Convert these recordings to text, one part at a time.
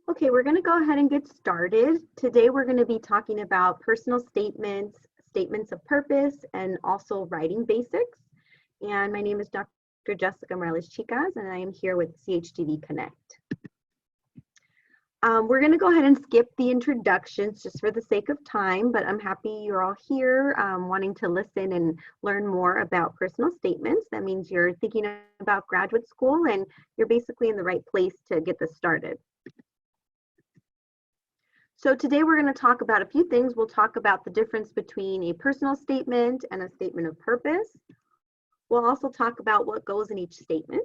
Okay, we're going to go ahead and get started. Today we're going to be talking about personal statements, statements of purpose, and also writing basics. And my name is Dr. Jessica Morales Chicas, and I am here with CHDD Connect. We're going to go ahead and skip the introductions just for the sake of time, but I'm happy you're all here wanting to listen and learn more about personal statements. That means you're thinking about graduate school and you're basically in the right place to get this started. So today we're going to talk about a few things. We'll talk about the difference between a personal statement and a statement of purpose. We'll also talk about what goes in each statement.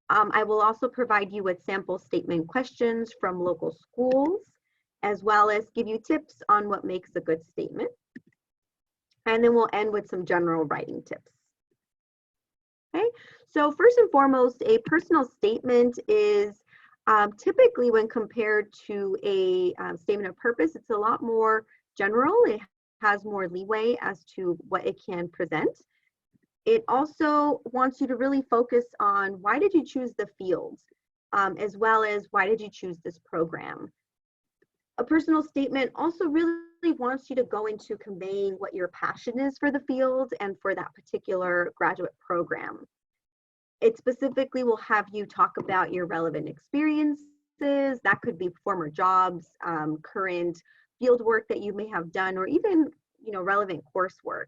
I will also provide you with sample statement questions from local schools, as well as give you tips on what makes a good statement. And then we'll end with some general writing tips. Okay, so first and foremost, a personal statement is typically when compared to a statement of purpose, it's a lot more general. It has more leeway as to what it can present. It also wants you to really focus on why did you choose the fields, as well as why did you choose this program. A personal statement also really wants you to go into conveying what your passion is for the field and for that particular graduate program. It specifically will have you talk about your relevant experiences. That could be former jobs, current field work that you may have done, or even relevant coursework.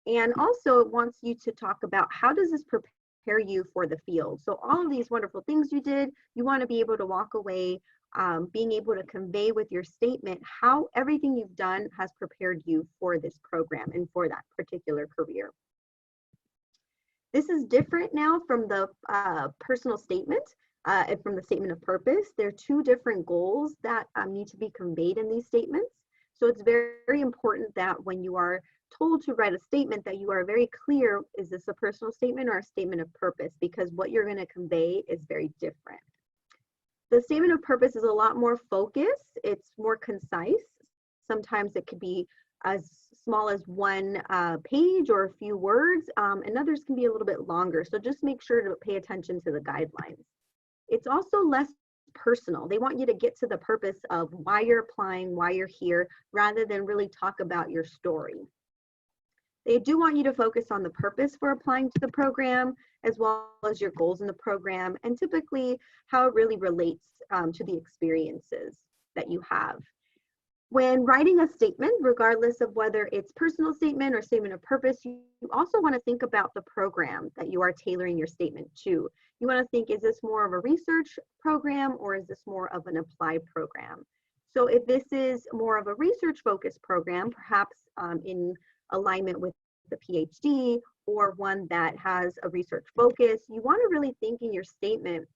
And also it wants you to talk about how does this prepare you for the field. So all of these wonderful things you did, you want to be able to walk away being able to convey with your statement how everything you've done has prepared you for this program and for that particular career. This is different now from the personal statement and from the statement of purpose. There are two different goals that need to be conveyed in these statements. So it's very, very important that when you are told to write a statement that you are very clear, is this a personal statement or a statement of purpose? Because what you're going to convey is very different. The statement of purpose is a lot more focused. It's more concise. Sometimes it could be as small as one page or a few words, and others can be a little bit longer. So just make sure to pay attention to the guidelines. It's also less personal. They want you to get to the purpose of why you're applying, why you're here, rather than really talk about your story. They do want you to focus on the purpose for applying to the program, as well as your goals in the program, and typically how it really relates to the experiences that you have. When writing a statement, regardless of whether it's personal statement or statement of purpose, you also want to think about the program that you are tailoring your statement to. You want to think, is this more of a research program or is this more of an applied program? So if this is more of a research focused program, perhaps in alignment with the PhD or one that has a research focus, you want to really think in your statement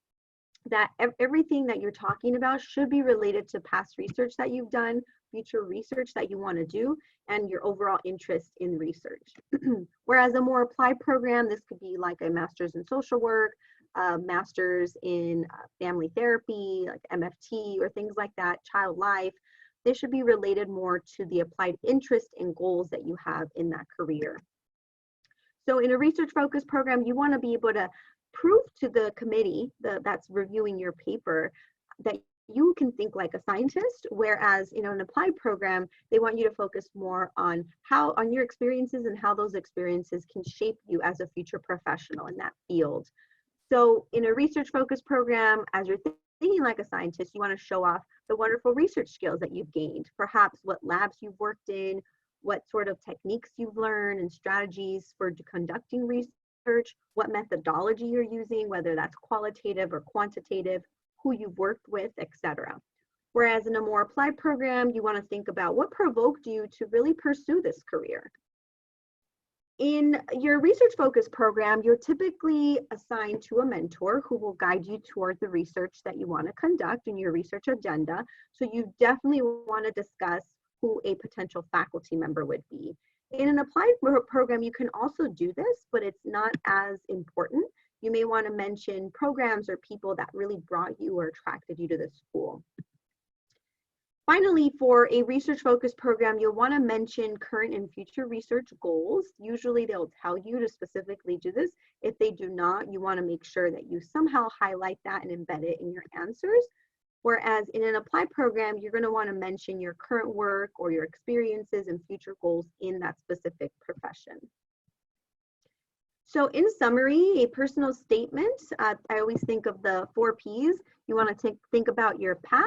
that everything that you're talking about should be related to past research that you've done, future research that you want to do, and your overall interest in research. Whereas a more applied program, this could be like a master's in social work, master's in family therapy, like MFT or things like that, child life. They should be related more to the applied interest and goals that you have in that career. So in a research focused program, you want to be able to prove to the committee that's reviewing your paper that you can think like a scientist, whereas in an applied program, they want you to focus more on your experiences and how those experiences can shape you as a future professional in that field. So in a research focused program, as you're thinking like a scientist, you want to show off the wonderful research skills that you've gained, perhaps what labs you've worked in, what sort of techniques you've learned and strategies for conducting research, what methodology you're using, whether that's qualitative or quantitative, who you've worked with, etc. Whereas in a more applied program, you want to think about what provoked you to really pursue this career. In your research focused program, you're typically assigned to a mentor who will guide you toward the research that you want to conduct in your research agenda. So you definitely want to discuss who a potential faculty member would be. In an applied program, you can also do this, but it's not as important. You may want to mention programs or people that really brought you or attracted you to the school. Finally, for a research-focused program, you'll want to mention current and future research goals. Usually they'll tell you to specifically do this. If they do not, you want to make sure that you somehow highlight that and embed it in your answers. Whereas in an applied program, you're going to want to mention your current work or your experiences and future goals in that specific profession. So in summary, a personal statement, I always think of the 4 Ps. You want to think about your path,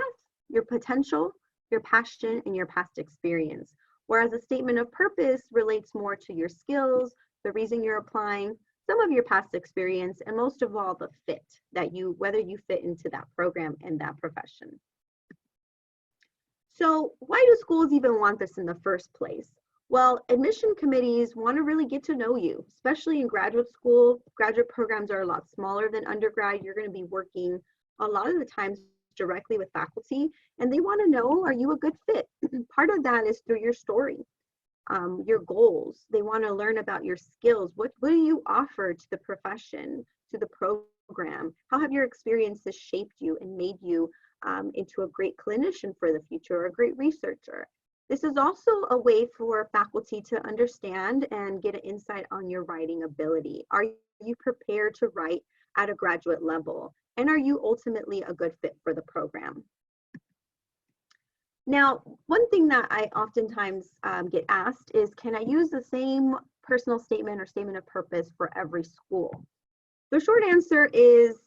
your potential, your passion, and your past experience. Whereas a statement of purpose relates more to your skills, the reason you're applying, some of your past experience, and most of all, the fit that whether you fit into that program and that profession. So why do schools even want this in the first place? Well, admission committees want to really get to know you, especially in graduate school. Graduate programs are a lot smaller than undergrad. You're going to be working a lot of the times directly with faculty, and they want to know, are you a good fit? Part of that is through your story, your goals. They want to learn about your skills. What do you offer to the profession, to the program? How have your experiences shaped you and made you into a great clinician for the future or a great researcher? This is also a way for faculty to understand and get an insight on your writing ability. Are you prepared to write at a graduate level? And are you ultimately a good fit for the program? Now, one thing that I oftentimes get asked is, can I use the same personal statement or statement of purpose for every school? The short answer is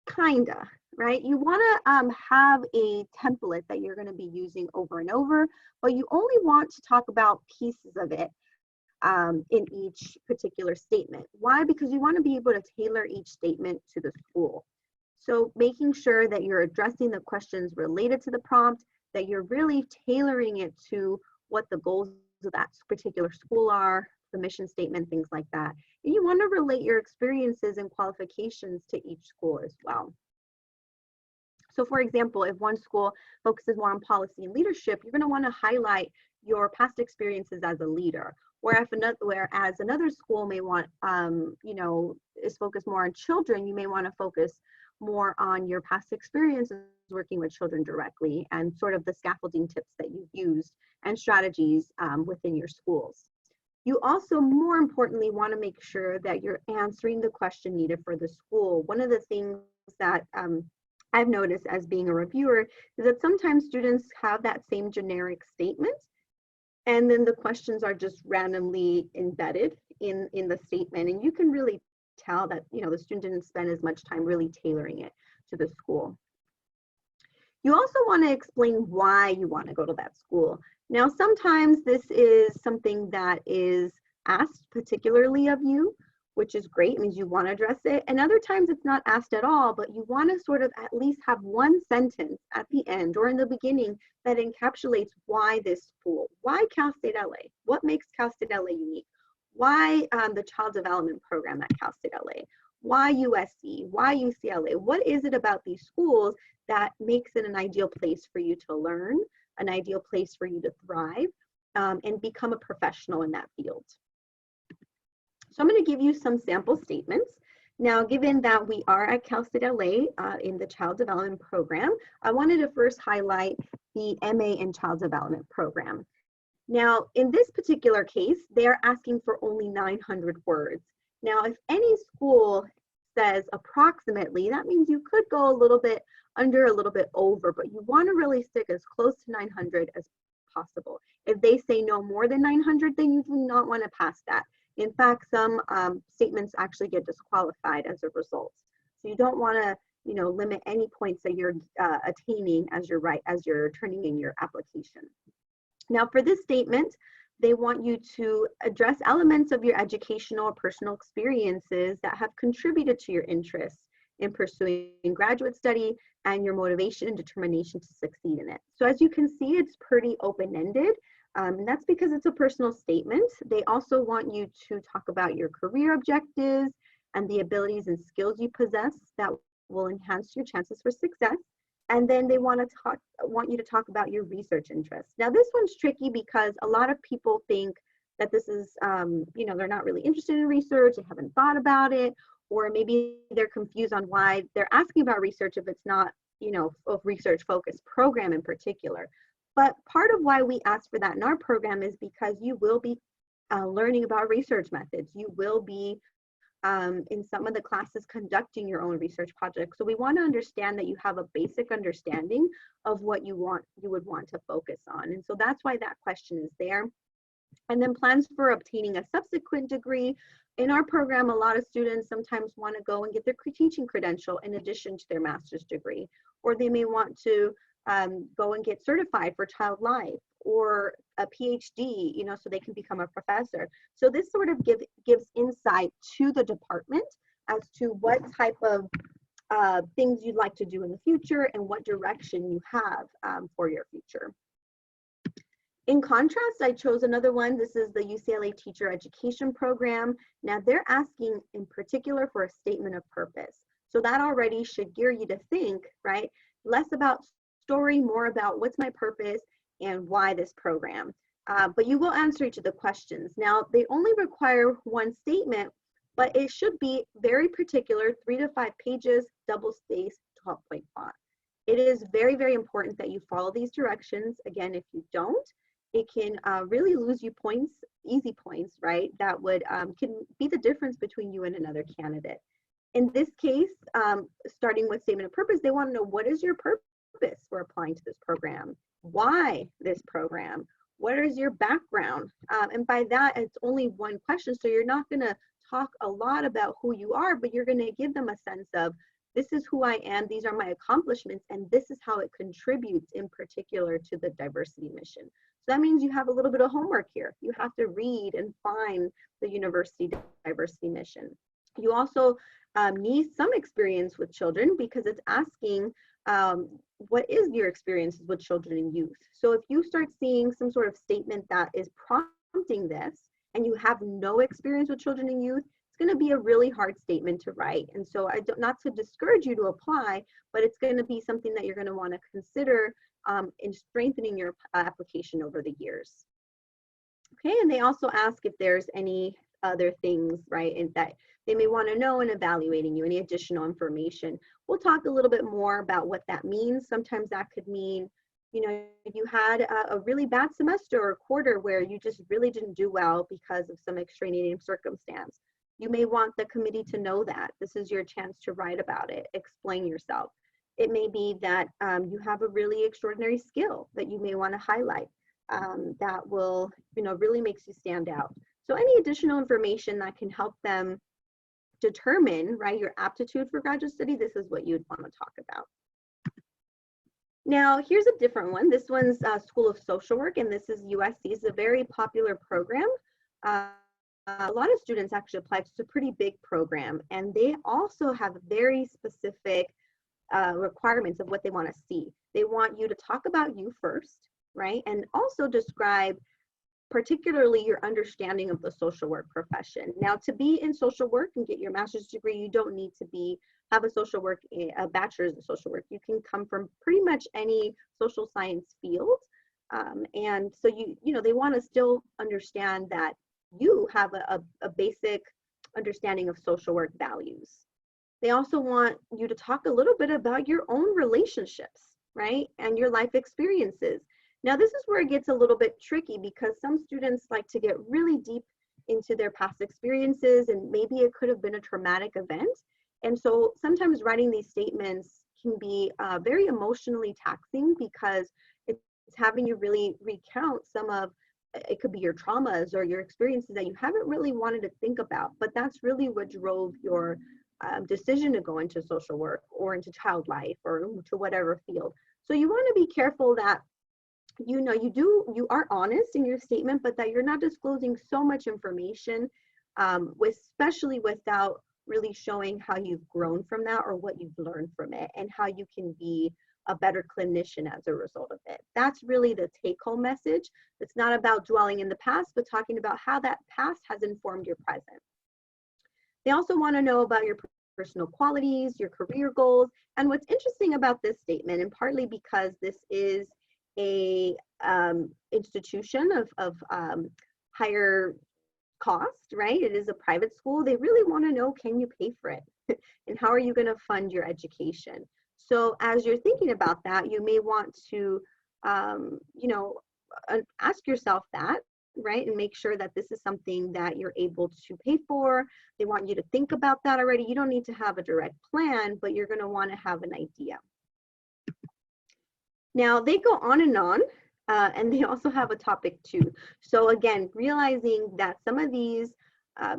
kinda, right? You want to have a template that you're going to be using over and over, but you only want to talk about pieces of it in each particular statement. Why? Because you want to be able to tailor each statement to the school. So making sure that you're addressing the questions related to the prompt, that you're really tailoring it to what the goals of that particular school are, the mission statement, things like that. And you want to relate your experiences and qualifications to each school as well. So for example, if one school focuses more on policy and leadership, you're going to want to highlight your past experiences as a leader. Whereas another school may want, is focused more on children, you may want to focus more on your past experiences working with children directly and sort of the scaffolding tips that you've used and strategies within your schools. You also, more importantly, want to make sure that you're answering the question needed for the school. One of the things that I've noticed as being a reviewer is that sometimes students have that same generic statement, and then the questions are just randomly embedded in the statement, and you can really tell that the student didn't spend as much time really tailoring it to the school. You also want to explain why you want to go to that school. Now, sometimes this is something that is asked particularly of you, which is great, it means you want to address it. And other times it's not asked at all, but you want to sort of at least have one sentence at the end or in the beginning that encapsulates why this school, why Cal State LA, what makes Cal State LA unique, why the child development program at Cal State LA, why USC, why UCLA, what is it about these schools that makes it an ideal place for you to learn, an ideal place for you to thrive, and become a professional in that field. So I'm going to give you some sample statements. Now, given that we are at Cal State LA in the Child Development Program, I wanted to first highlight the MA in Child Development Program. Now, in this particular case, they are asking for only 900 words. Now, if any school says approximately, that means you could go a little bit under, a little bit over, but you want to really stick as close to 900 as possible. If they say no more than 900, then you do not want to pass that. In fact, some statements actually get disqualified as a result. So you don't want to, limit any points that you're attaining as you're turning in your application. Now, for this statement, they want you to address elements of your educational or personal experiences that have contributed to your interest in pursuing graduate study and your motivation and determination to succeed in it. So as you can see, it's pretty open-ended. And that's because it's a personal statement. They also want you to talk about your career objectives and the abilities and skills you possess that will enhance your chances for success. And then they want you to talk about your research interests. Now, this one's tricky because a lot of people think that this is, they're not really interested in research, they haven't thought about it, or maybe they're confused on why they're asking about research if it's not, a research-focused program in particular. But part of why we ask for that in our program is because you will be learning about research methods. You will be in some of the classes conducting your own research project. So we want to understand that you have a basic understanding of what you would want to focus on. And so that's why that question is there. And then plans for obtaining a subsequent degree. In our program, a lot of students sometimes want to go and get their teaching credential in addition to their master's degree, or they may want to go and get certified for child life or a PhD, you know, so they can become a professor. So this sort of gives insight to the department as to what type of things you'd like to do in the future and what direction you have for your future. In contrast, I chose another one. This is the UCLA Teacher Education Program. Now they're asking in particular for a statement of purpose. So that already should gear you to think, right? Less about story, more about what's my purpose and why this program. But you will answer each of the questions. Now they only require one statement, but it should be very particular, 3 to 5 pages, double spaced, 12-point font. It is very, very important that you follow these directions. Again, if you don't, it can really lose you points, easy points, right? That would can be the difference between you and another candidate. In this case, starting with statement of purpose, they want to know, what is your purpose for applying to this program? Why this program? What is your background? And by that, it's only one question. So you're not going to talk a lot about who you are, but you're going to give them a sense of, this is who I am, these are my accomplishments, and this is how it contributes in particular to the diversity mission. So that means you have a little bit of homework here. You have to read and find the university diversity mission. You also need some experience with children, because it's asking what is your experiences with children and youth. So if you start seeing some sort of statement that is prompting this and you have no experience with children and youth, it's going to be a really hard statement to write. And so not to discourage you to apply, but it's going to be something that you're going to want to consider in strengthening your application over the years. Okay, and they also ask if there's any other things, right, and that they may want to know in evaluating you, any additional information. We'll talk a little bit more about what that means. Sometimes that could mean, you know, you had a really bad semester or quarter where you just really didn't do well because of some extraneous circumstance. You may want the committee to know that. This is your chance to write about it, explain yourself. It may be that you have a really extraordinary skill that you may want to highlight that will, you know, really makes you stand out. So any additional information that can help them determine, right, your aptitude for graduate study, this is what you'd want to talk about. Now, here's a different one. This one's School of Social Work, and this is USC. It's a very popular program. A lot of students actually apply. It's a pretty big program, and they also have very specific requirements of what they want to see. They want you to talk about you first, right? And also describe particularly your understanding of the social work profession. Now, to be in social work and get your master's degree, you don't need to have a bachelor's in social work. You can come from pretty much any social science field. And so they want to still understand that you have a basic understanding of social work values. They also want you to talk a little bit about your own relationships, right? And your life experiences. Now, this is where it gets a little bit tricky, because some students like to get really deep into their past experiences, and maybe it could have been a traumatic event. And so sometimes writing these statements can be very emotionally taxing, because it's having you really recount it could be your traumas or your experiences that you haven't really wanted to think about, but that's really what drove your decision to go into social work or into child life or to whatever field. So you want to be careful that you are honest in your statement, but that you're not disclosing so much information, especially without really showing how you've grown from that or what you've learned from it and how you can be a better clinician as a result of it. That's really the take-home message. It's not about dwelling in the past, but talking about how that past has informed your present. They also want to know about your personal qualities, your career goals, and what's interesting about this statement, and partly because this is a institution of higher cost, right? It is a private school. They really want to know, can you pay for it? And how are you going to fund your education? So as you're thinking about that, you may want to, ask yourself that, right? And make sure that this is something that you're able to pay for. They want you to think about that already. You don't need to have a direct plan, but you're going to want to have an idea. Now they go on, and they also have a topic 2. So again, realizing that some of these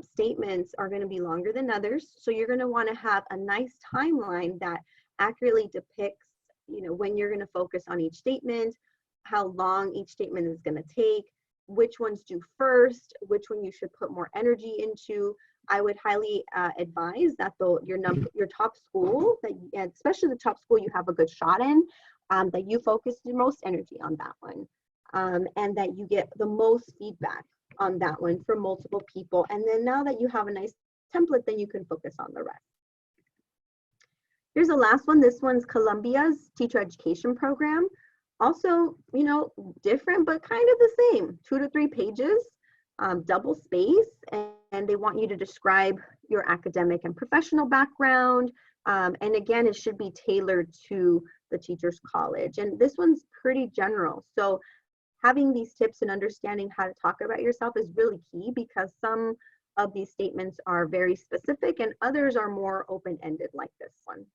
statements are going to be longer than others. So you're going to want to have a nice timeline that accurately depicts, when you're going to focus on each statement, how long each statement is going to take, which ones do first, which one you should put more energy into. I would highly advise that your top school, that especially the top school you have a good shot in, that you focus the most energy on that one, and that you get the most feedback on that one from multiple people. And then now that you have a nice template, then you can focus on the rest. Here's the last one. This one's Columbia's teacher education program. Also, different, but kind of the same. 2 to 3 pages, double space, and they want you to describe your academic and professional background. And again, it should be tailored to the teacher's college. And this one's pretty general. So having these tips and understanding how to talk about yourself is really key, because some of these statements are very specific and others are more open-ended like this one.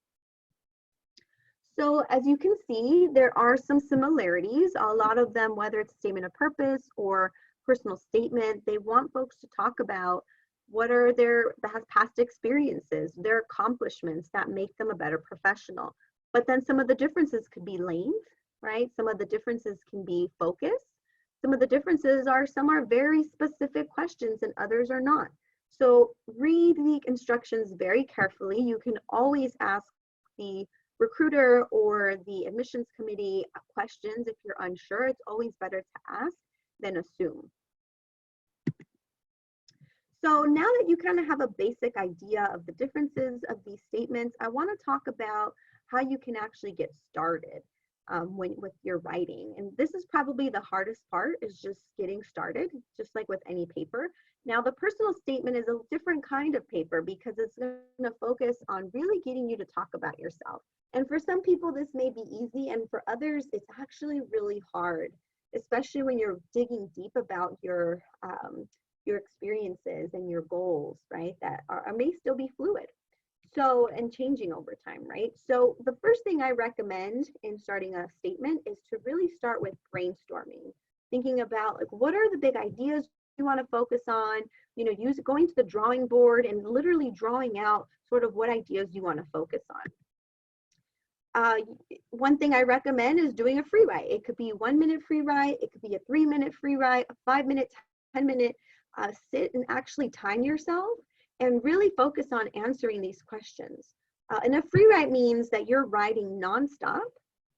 So as you can see, there are some similarities. A lot of them, whether it's statement of purpose or personal statement, they want folks to talk about what are their past experiences, their accomplishments that make them a better professional. But then some of the differences could be length, right? Some of the differences can be focus. Some of the differences are, some are very specific questions and others are not. So read the instructions very carefully. You can always ask the recruiter or the admissions committee questions if you're unsure. It's always better to ask than assume. So now that you kind of have a basic idea of the differences of these statements, I want to talk about how you can actually get started with your writing. And this is probably the hardest part, is just getting started, just like with any paper. Now, the personal statement is a different kind of paper because it's going to focus on really getting you to talk about yourself. And for some people, this may be easy, and for others, it's actually really hard, especially when you're digging deep about your experiences and your goals, right? That may still be fluid. So, and changing over time, right? So the first thing I recommend in starting a statement is to really start with brainstorming, thinking about like, what are the big ideas you want to focus on, going to the drawing board and literally drawing out sort of what ideas you want to focus on. One thing I recommend is doing a free write. It could be 1 minute free write, it could be a 3-minute free write, a 5-minute, 10-minute, sit and actually time yourself and really focus on answering these questions. And a free write means that you're writing nonstop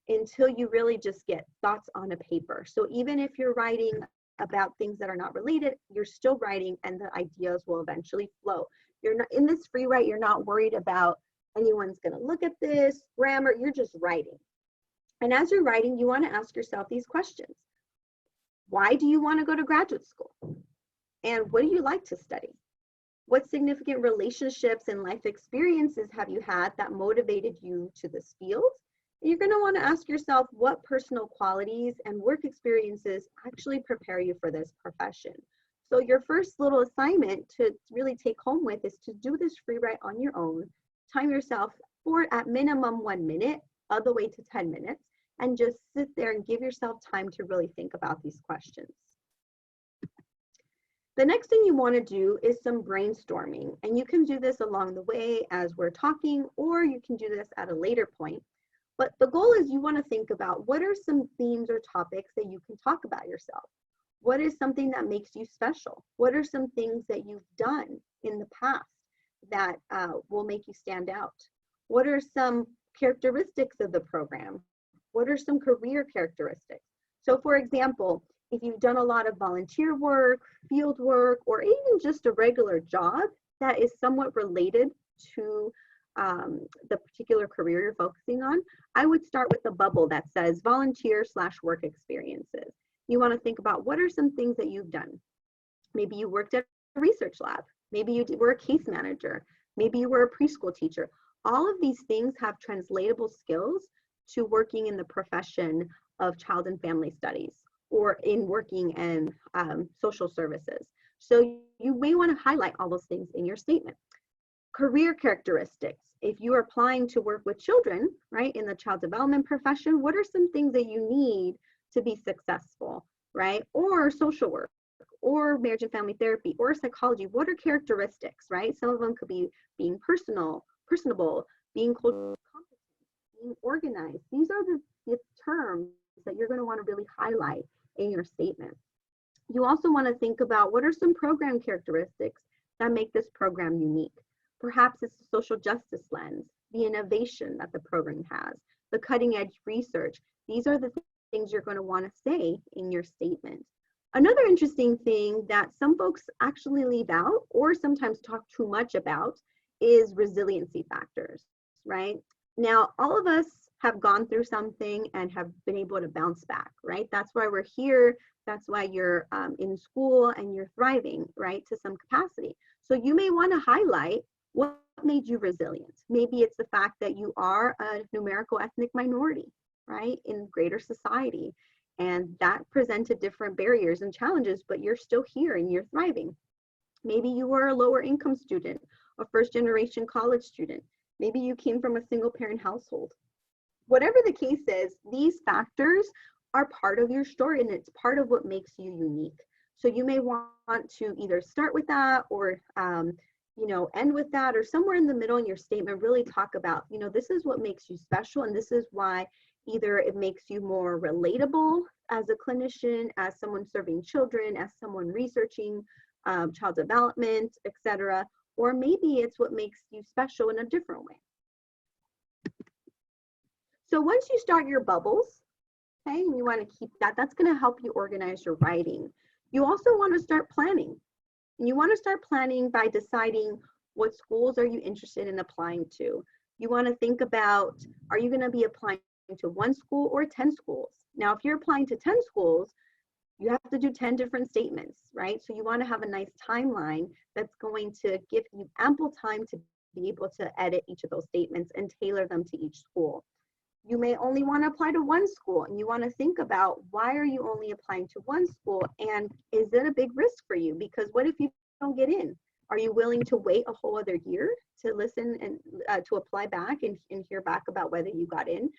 until you really just get thoughts on a paper. So even if you're writing about things that are not related, you're still writing and the ideas will eventually flow. You're not in this free write, you're not worried about anyone's gonna look at this, grammar, you're just writing. And as you're writing, you wanna ask yourself these questions. Why do you wanna go to graduate school? And what do you like to study? What significant relationships and life experiences have you had that motivated you to this field? And you're gonna wanna ask yourself what personal qualities and work experiences actually prepare you for this profession. So your first little assignment to really take home with is to do this free write on your own, time yourself for at minimum 1 minute, all the way to 10 minutes, and just sit there and give yourself time to really think about these questions. The next thing you want to do is some brainstorming, and you can do this along the way as we're talking, or you can do this at a later point. But the goal is you want to think about what are some themes or topics that you can talk about yourself. What is something that makes you special? What are some things that you've done in the past that will make you stand out? What are some characteristics of the program? What are some career characteristics? So for example, if you've done a lot of volunteer work, field work, or even just a regular job that is somewhat related to the particular career you're focusing on, I would start with the bubble that says volunteer/work experiences. You want to think about what are some things that you've done. Maybe you worked at a research lab. Maybe you were a case manager. Maybe you were a preschool teacher. All of these things have translatable skills to working in the profession of child and family studies. or in working in social services. So you may want to highlight all those things in your statement. Career characteristics. If you are applying to work with children, right, in the child development profession, what are some things that you need to be successful, right? Or social work, or marriage and family therapy, or psychology. What are characteristics, right? Some of them could be being personable, being culturally competent, being organized. These are the terms that you're going to want to really highlight in your statement. You also want to think about what are some program characteristics that make this program unique. Perhaps it's the social justice lens, the innovation that the program has, the cutting edge research. These are the things you're going to want to say in your statement. Another interesting thing that some folks actually leave out or sometimes talk too much about is resiliency factors, right? Now, all of us have gone through something and have been able to bounce back, right? That's why we're here. That's why you're in school and you're thriving, right, to some capacity. So you may want to highlight what made you resilient. Maybe it's the fact that you are a numerical ethnic minority, right, in greater society. And that presented different barriers and challenges, but you're still here and you're thriving. Maybe you were a lower income student, a first generation college student. Maybe you came from a single parent household. Whatever the case is, these factors are part of your story and it's part of what makes you unique. So you may want to either start with that or end with that, or somewhere in the middle in your statement, really talk about, this is what makes you special. And this is why either it makes you more relatable as a clinician, as someone serving children, as someone researching child development, etc. Or maybe it's what makes you special in a different way. So once you start your bubbles, okay, and you want to keep that, that's going to help you organize your writing. You also want to start planning. And you want to start planning by deciding what schools are you interested in applying to. You want to think about, are you going to be applying to one school or 10 schools? Now, if you're applying to 10 schools, you have to do 10 different statements, right? So you want to have a nice timeline that's going to give you ample time to be able to edit each of those statements and tailor them to each school. You may only want to apply to one school, and you want to think about, why are you only applying to one school, and is it a big risk for you? Because what if you don't get in? Are you willing to wait a whole other year to listen and to apply back and hear back about whether you got in?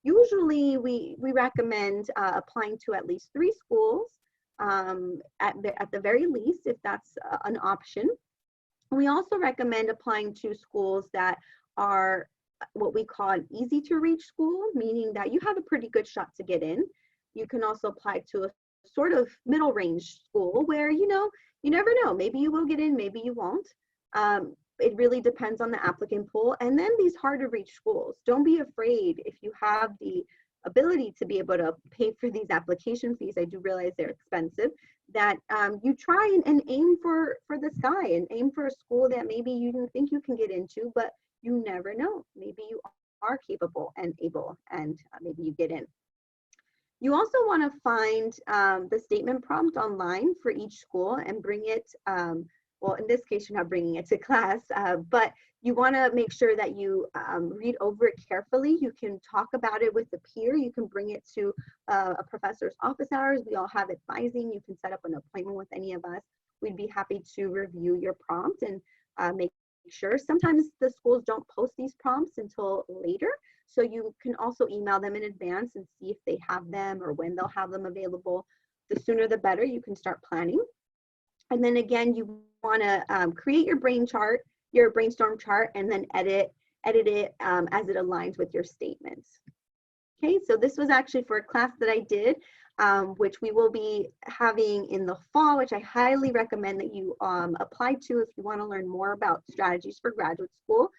Usually we recommend applying to at least 3 schools at the very least, if that's an option. We also recommend applying to schools that are what we call an easy to reach school, meaning that you have a pretty good shot to get in. You can also apply to a sort of middle range school where, you never know, maybe you will get in, maybe you won't. It really depends on the applicant pool. And then these hard to reach schools, don't be afraid if you have the ability to be able to pay for these application fees. I do realize they're expensive, that you try and aim for the sky and aim for a school that maybe you didn't think you can get into, but you never know. Maybe you are capable and able, and maybe you get in. You also want to find the statement prompt online for each school and bring it, well, in this case, you're not bringing it to class, but you want to make sure that you read over it carefully. You can talk about it with a peer. You can bring it to a professor's office hours. We all have advising. You can set up an appointment with any of us. We'd be happy to review your prompt and make sure. Sometimes the schools don't post these prompts until later, so you can also email them in advance and see if they have them or when they'll have them available. The sooner the better. You can start planning. And then again, you want to create your brainstorm chart, and then edit it as it aligns with your statements. Okay, so this was actually for a class that I did, which we will be having in the fall, which I highly recommend that you apply to if you want to learn more about strategies for graduate school.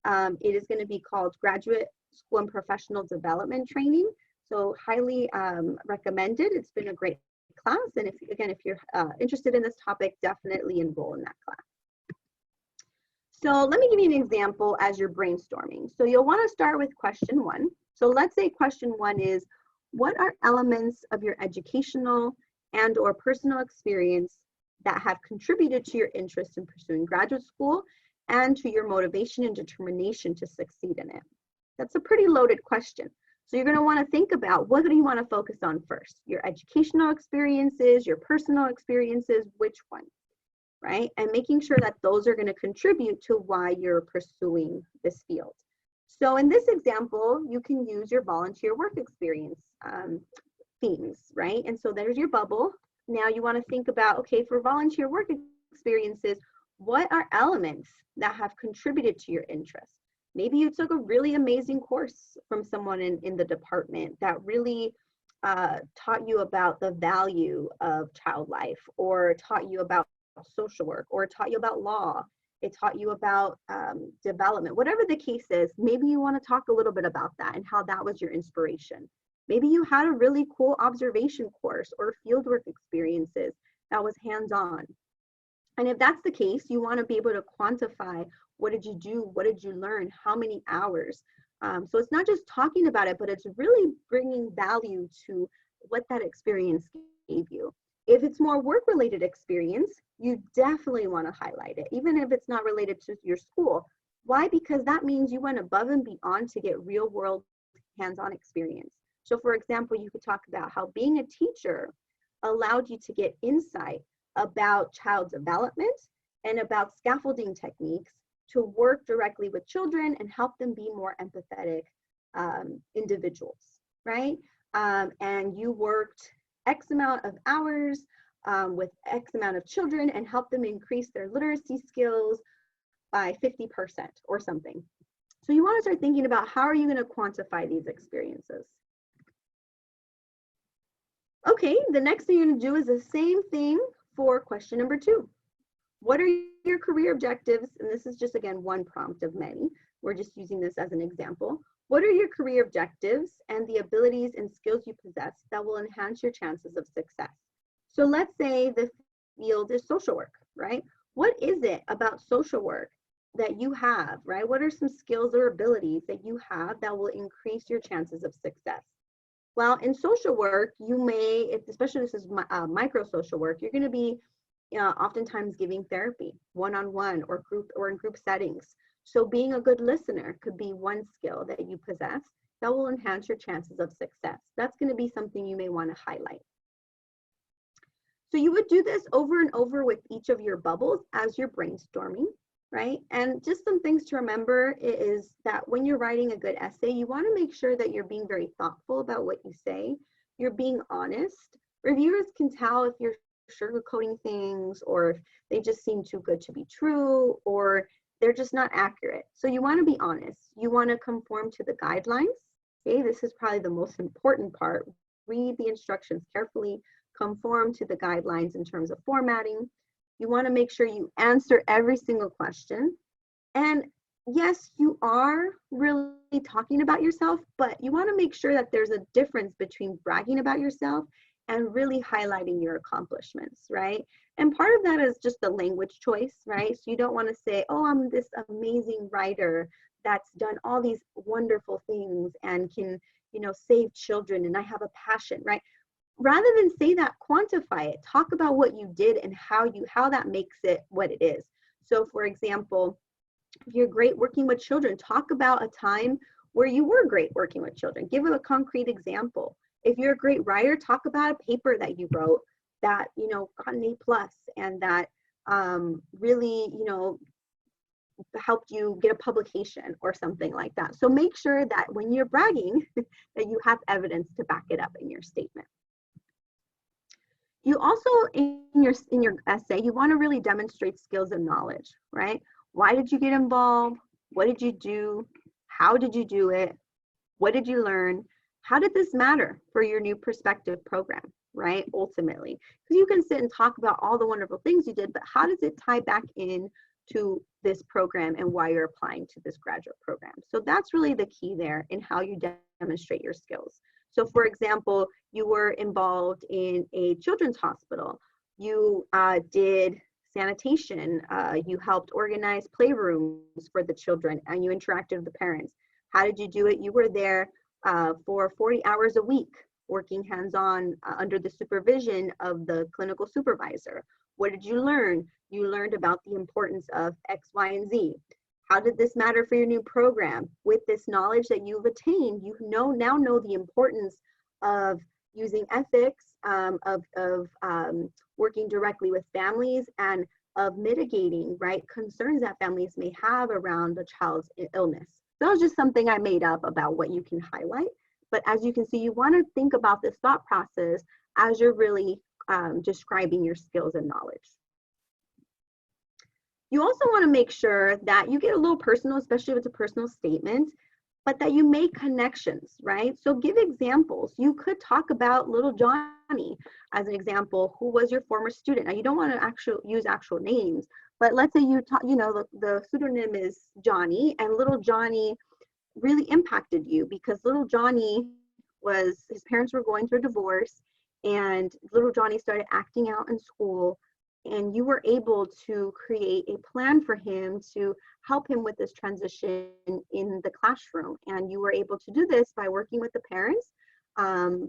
It is going to be called Graduate School and Professional Development Training. So highly recommended. It's been a great class. And if you're interested in this topic, definitely enroll in that class. So let me give you an example as you're brainstorming. So you'll want to start with question 1. So let's say question 1 is, what are elements of your educational and or personal experience that have contributed to your interest in pursuing graduate school and to your motivation and determination to succeed in it? That's a pretty loaded question. So you're going to want to think about, what do you want to focus on first? Your educational experiences, your personal experiences, which one, right? And making sure that those are going to contribute to why you're pursuing this field. So in this example, you can use your volunteer work experience themes, right? And so there's your bubble. Now you want to think about, okay, for volunteer work experiences, what are elements that have contributed to your interest? Maybe you took a really amazing course from someone in the department that really taught you about the value of child life, or taught you about social work, or taught you about law. It taught you about development. Whatever the case is, maybe you want to talk a little bit about that and how that was your inspiration. Maybe you had a really cool observation course or fieldwork experiences that was hands-on. And if that's the case, you want to be able to quantify, what did you do? What did you learn? How many hours? So it's not just talking about it, but it's really bringing value to what that experience gave you. If it's more work-related experience, you definitely want to highlight it, even if it's not related to your school. Why? Because that means you went above and beyond to get real-world hands-on experience. So for example, you could talk about how being a teacher allowed you to get insight about child development and about scaffolding techniques to work directly with children and help them be more empathetic individuals, right? And you worked X amount of hours with X amount of children and help them increase their literacy skills by 50% or something. So you want to start thinking about, how are you going to quantify these experiences? Okay, the next thing you're going to do is the same thing for question number 2. What are your career objectives? And this is just, again, one prompt of many. We're just using this as an example. What are your career objectives and the abilities and skills you possess that will enhance your chances of success? So let's say the field is social work, right? What is it about social work that you have, right? What are some skills or abilities that you have that will increase your chances of success? Well, in social work, you may, especially this is micro social work, you're going to be oftentimes giving therapy one-on-one or in group settings. So being a good listener could be one skill that you possess that will enhance your chances of success. That's going to be something you may want to highlight. So you would do this over and over with each of your bubbles as you're brainstorming, right? And just some things to remember is that when you're writing a good essay, you want to make sure that you're being very thoughtful about what you say. You're being honest. Reviewers can tell if you're sugarcoating things, or if they just seem too good to be true, or they're just not accurate. So you want to be honest. You want to conform to the guidelines. Okay, this is probably the most important part. Read the instructions carefully, conform to the guidelines in terms of formatting. You want to make sure you answer every single question. And yes, you are really talking about yourself, but you want to make sure that there's a difference between bragging about yourself and really highlighting your accomplishments, right? And part of that is just the language choice, right? So you don't want to say, oh, I'm this amazing writer that's done all these wonderful things and can, save children, and I have a passion, right? Rather than say that, quantify it. Talk about what you did and how that makes it what it is. So for example, if you're great working with children, talk about a time where you were great working with children. Give a concrete example. If you're a great writer, talk about a paper that you wrote that, got an A+ and that really, helped you get a publication or something like that. So make sure that when you're bragging, that you have evidence to back it up in your statement. You also, in your essay, you want to really demonstrate skills and knowledge, right? Why did you get involved? What did you do? How did you do it? What did you learn? How did this matter for your new perspective program, right? Ultimately, because you can sit and talk about all the wonderful things you did, but how does it tie back in to this program and why you're applying to this graduate program? So that's really the key there in how you demonstrate your skills. So for example, you were involved in a children's hospital. You did sanitation. You helped organize playrooms for the children, and you interacted with the parents. How did you do it? You were there for 40 hours a week, working hands-on under the supervision of the clinical supervisor. What did you learn? You learned about the importance of X, Y, and Z. How did this matter for your new program? With this knowledge that you've attained, you now know the importance of using ethics, of working directly with families, and of mitigating, right, concerns that families may have around a child's illness. That was just something I made up about what you can highlight. But as you can see, you want to think about this thought process as you're really describing your skills and knowledge. You also want to make sure that you get a little personal, especially if it's a personal statement, but that you make connections, right? So give examples. You could talk about little Johnny as an example, who was your former student. Now you don't want to use actual names, but let's say the pseudonym is Johnny, and little Johnny really impacted you because little Johnny his parents were going through a divorce, and little Johnny started acting out in school, and you were able to create a plan for him to help him with this transition in the classroom. And you were able to do this by working with the parents,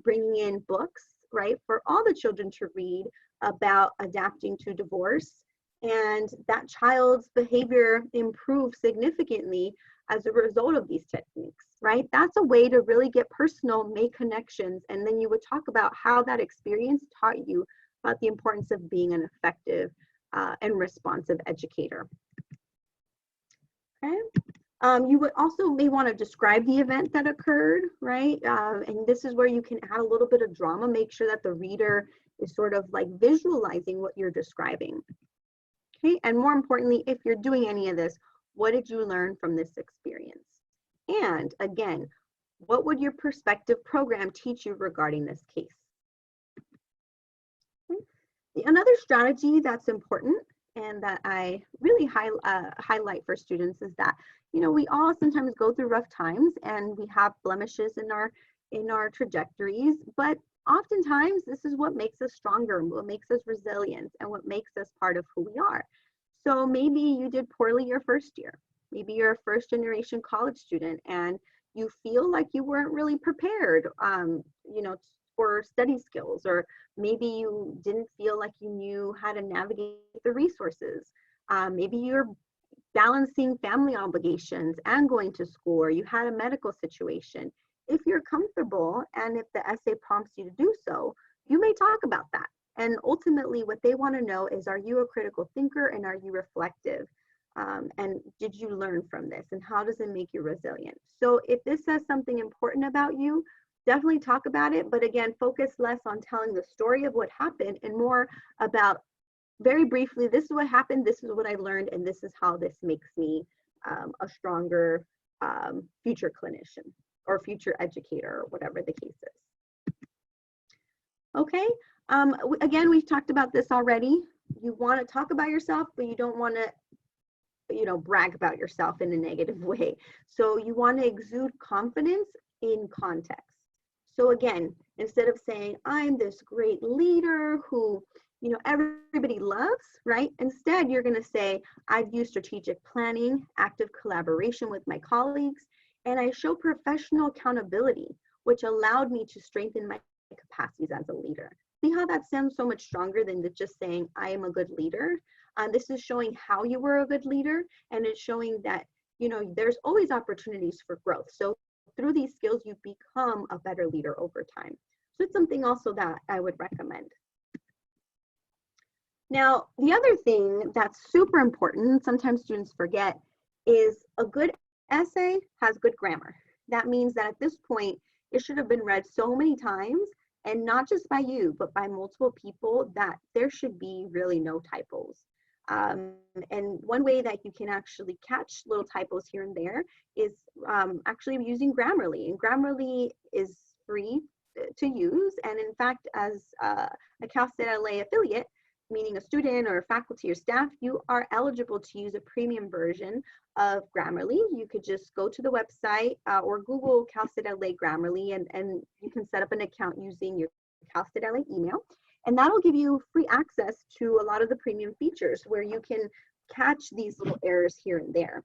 bringing in books, right, for all the children to read about adapting to divorce. And that child's behavior improved significantly as a result of these techniques, right? That's a way to really get personal, make connections, and then you would talk about how that experience taught you about the importance of being an effective and responsive educator. Okay. You would also may want to describe the event that occurred, right? And this is where you can add a little bit of drama, make sure that the reader is sort of like visualizing what you're describing. Okay, and more importantly, if you're doing any of this, what did you learn from this experience? And again, what would your prospective program teach you regarding this case? Another strategy that's important and that I really highlight for students is that, you know, we all sometimes go through rough times and we have blemishes in our trajectories, but oftentimes this is what makes us stronger, what makes us resilient, and what makes us part of who we are. So maybe you did poorly your first year. Maybe you're a first generation college student and you feel like you weren't really prepared, you know, for study skills, or maybe you didn't feel like you knew how to navigate the resources. Maybe you're balancing family obligations and going to school, or you had a medical situation. If you're comfortable and if the essay prompts you to do so, you may talk about that. And ultimately what they want to know is, are you a critical thinker and are you reflective? And did you learn from this, and how does it make you resilient? So if this says something important about you, definitely talk about it, but again, focus less on telling the story of what happened and more about, very briefly, this is what happened, this is what I learned, and this is how this makes me a stronger future clinician or future educator, or whatever the case is. Okay, again, we've talked about this already. You want to talk about yourself, but you don't want to, you know, brag about yourself in a negative way. So you want to exude confidence in context. So again, instead of saying, I'm this great leader who, you know, everybody loves, right? Instead, you're going to say, I've used strategic planning, active collaboration with my colleagues, and I show professional accountability, which allowed me to strengthen my capacities as a leader. See how that sounds so much stronger than just saying, I am a good leader? This is showing how you were a good leader, and it's showing that, you know, there's always opportunities for growth. So through these skills, you become a better leader over time. So it's something also that I would recommend. Now, the other thing that's super important, sometimes students forget, is a good essay has good grammar. That means that at this point, it should have been read so many times, and not just by you, but by multiple people, that there should be really no typos. And one way that you can actually catch little typos here and there is actually using Grammarly. And Grammarly is free to use. And in fact, as a Cal State LA affiliate, meaning a student or faculty or staff, you are eligible to use a premium version of Grammarly. You could just go to the website or Google Cal State LA Grammarly, and you can set up an account using your Cal State LA email. And that'll give you free access to a lot of the premium features where you can catch these little errors here and there.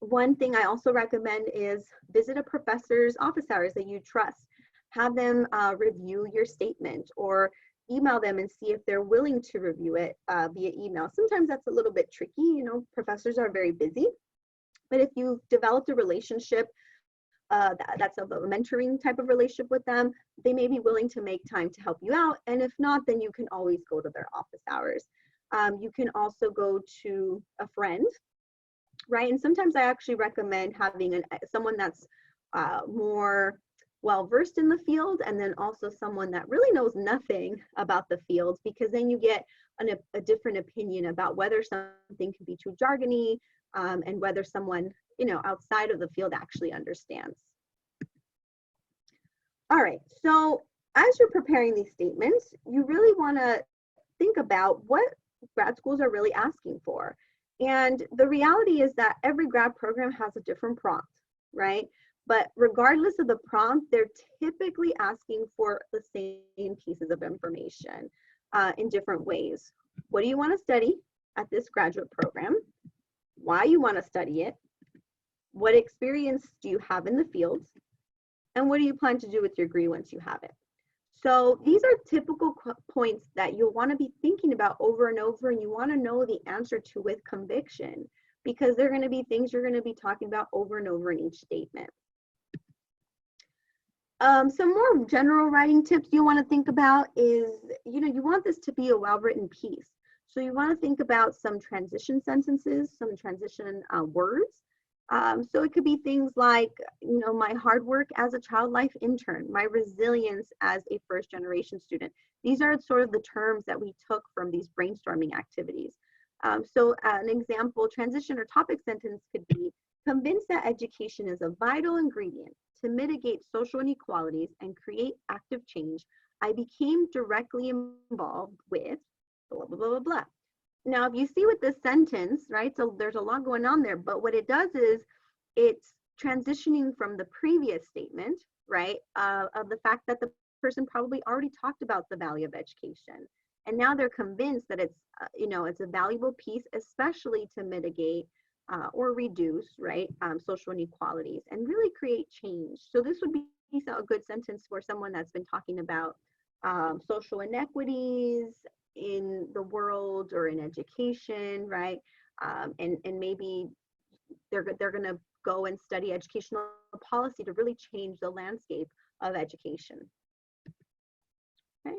One thing I also recommend is visit a professor's office hours that you trust. Have them review your statement, or email them and see if they're willing to review it via email. Sometimes that's a little bit tricky, you know, professors are very busy. But if you've developed a relationship that's of a mentoring type of relationship with them, they may be willing to make time to help you out. And if not, then you can always go to their office hours. You can also go to a friend, right? And sometimes I actually recommend having someone that's more well-versed in the field, and then also someone that really knows nothing about the field, because then you get a different opinion about whether something can be too jargony, and whether someone, outside of the field actually understands. All right, so as you're preparing these statements, you really want to think about what grad schools are really asking for. And the reality is that every grad program has a different prompt, right? But regardless of the prompt, they're typically asking for the same pieces of information in different ways. What do you want to study at this graduate program? Why you want to study it? What experience do you have in the field? And what do you plan to do with your degree once you have it? So these are typical points that you'll want to be thinking about over and over, and you want to know the answer to with conviction, because they're going to be things you're going to be talking about over and over in each statement. Some more general writing tips you want to think about is, you want this to be a well-written piece. So you want to think about some transition sentences, some transition words. So it could be things like, my hard work as a child life intern, my resilience as a first-generation student. These are sort of the terms that we took from these brainstorming activities. So an example transition or topic sentence could be, convinced that education is a vital ingredient to mitigate social inequalities and create active change, I became directly involved with blah, blah, blah, blah, blah. Now, if you see with this sentence, right, so there's a lot going on there, but what it does is it's transitioning from the previous statement, right, of the fact that the person probably already talked about the value of education. And now they're convinced that it's, it's a valuable piece, especially to mitigate or reduce, right, social inequalities and really create change. So this would be a good sentence for someone that's been talking about social inequities in the world or in education, right? And maybe they're going to go and study educational policy to really change the landscape of education. Okay.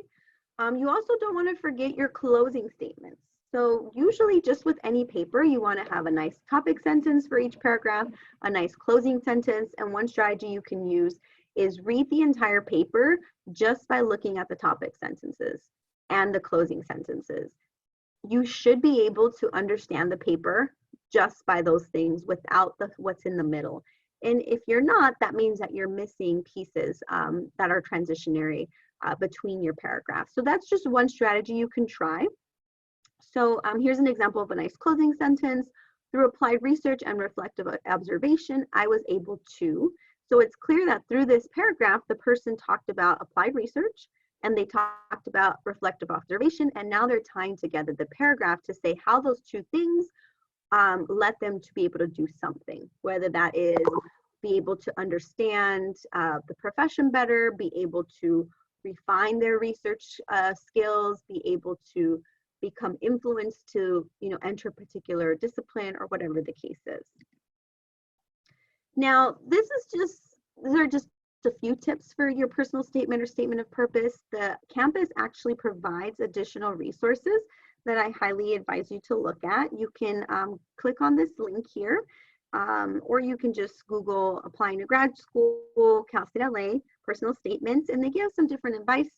You also don't want to forget your closing statements. So usually just with any paper, you want to have a nice topic sentence for each paragraph, a nice closing sentence, and one strategy you can use is read the entire paper just by looking at the topic sentences and the closing sentences. You should be able to understand the paper just by those things without what's in the middle. And if you're not, that means that you're missing pieces that are transitionary between your paragraphs. So that's just one strategy you can try. So here's an example of a nice closing sentence. Through applied research and reflective observation, I was able to. So it's clear that through this paragraph, the person talked about applied research and they talked about reflective observation, and now they're tying together the paragraph to say how those two things led them to be able to do something, whether that is be able to understand the profession better, be able to refine their research skills, be able to become influenced to, enter a particular discipline or whatever the case is. Now, these are just a few tips for your personal statement or statement of purpose. The campus actually provides additional resources that I highly advise you to look at. You can click on this link here, or you can just Google applying to grad school, Cal State LA, personal statements, and they give some different advice,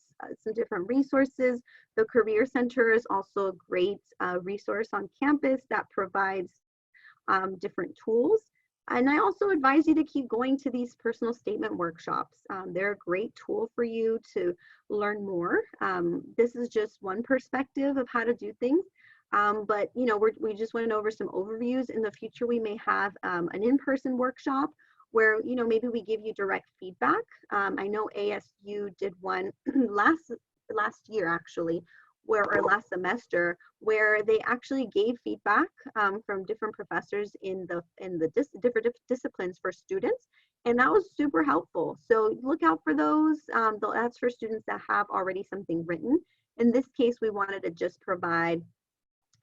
some different resources. The Career Center is also a great resource on campus that provides different tools. And I also advise you to keep going to these personal statement workshops. They're a great tool for you to learn more. This is just one perspective of how to do things. But we just went over some overviews. In the future, we may have an in-person workshop where maybe we give you direct feedback. I know ASU did one last year actually, or last semester, where they actually gave feedback from different professors in the different disciplines for students, and that was super helpful. So look out for those. That's for students that have already something written. In this case, we wanted to just provide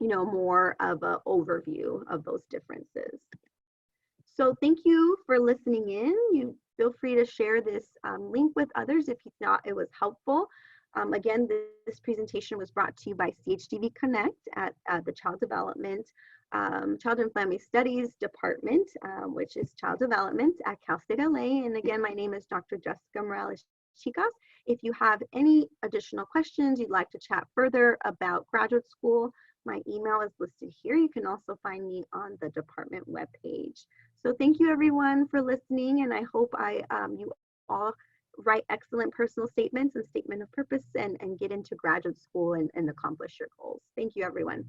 more of an overview of those differences. So thank you for listening in. You feel free to share this link with others if you thought it was helpful. Again, this presentation was brought to you by CHDV Connect at the Child and Family Studies Department, which is Child Development at Cal State LA. And again, my name is Dr. Jessica Morales-Chicas. If you have any additional questions, you'd like to chat further about graduate school, my email is listed here. You can also find me on the department webpage. So thank you everyone for listening, and I hope you all write excellent personal statements and statement of purpose and get into graduate school and accomplish your goals. Thank you everyone.